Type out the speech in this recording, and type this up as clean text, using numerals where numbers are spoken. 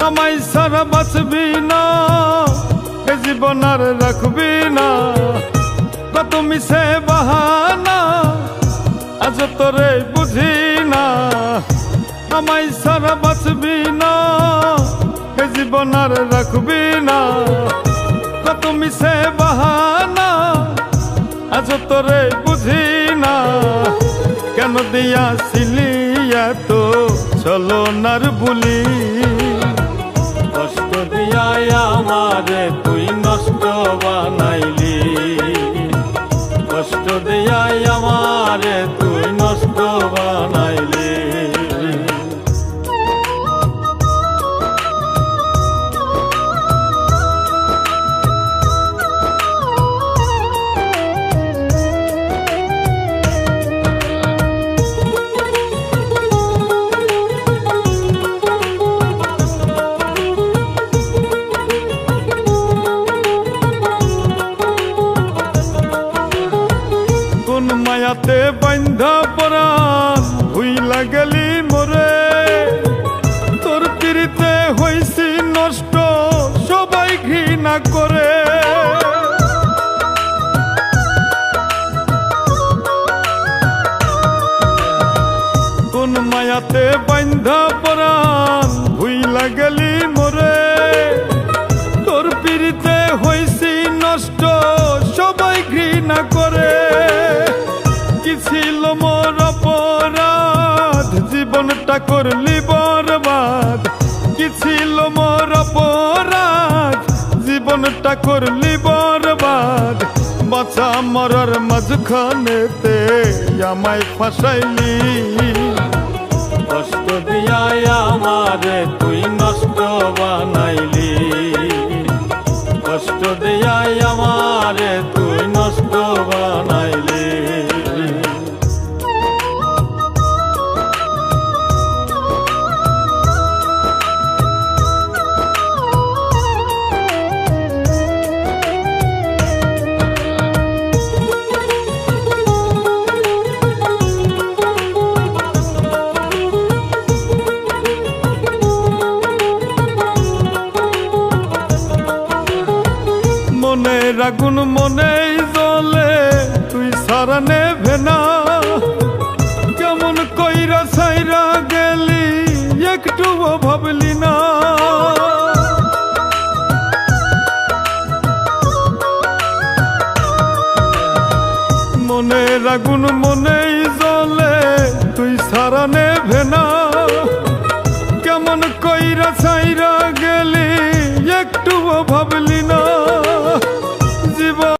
আমায় সারা বাঁচবি না, এ জীবন আর রাখবি না। কত মিছে বাহানা আজ তোরে বুঝি না। আমায় সারা বাঁচবি না, এ জীবন আর রাখবি না। কত মিছে বাহানা আজ তোরে বুঝি না। কেন দিয়াছিলি এত ছলনার বুলি? কষ্ট দিয়া আমারে তুই নষ্ট বানাইলি। কষ্ট দিয়া আমারে তুই নষ্ট বানাইলি। মায়াতে বান্ধা পরাণ ভুইলা গেলি মোরে। তোর পিড়িতে হইছি নষ্ট সবাই ঘৃণা করে। কোন মায়াতে বান্ধা পরাণ ভুইলা গেলি মোরে। তোর পিড়িতে হইছি নষ্ট সবাই ঘৃণা করে। কি ছিল মোর অপরাধ জীবনটা করলি বরবাদ? কি ছিল মোর অপরাধ জীবনটা করলি বরবাদ? বাঁচা মরার মাঝখানেতে আমায় ফাঁসাইলি। কষ্ট দিয়া আমারে তুই নষ্ট বানাইলি। কষ্ট দিয়া আমারে তুই নষ্ট বানাইলি। মনের আগুন মনেই জ্বলে তুই সারা নেভে না। কেমন কইরা ছাইরা গেলি একটুও ভাবলি না। মনের আগুন মনেই জ্বলে তুই সারা নেভে না। কেমন কইরা ছাইরা গেলি একটুও ভাবলি না। জীবন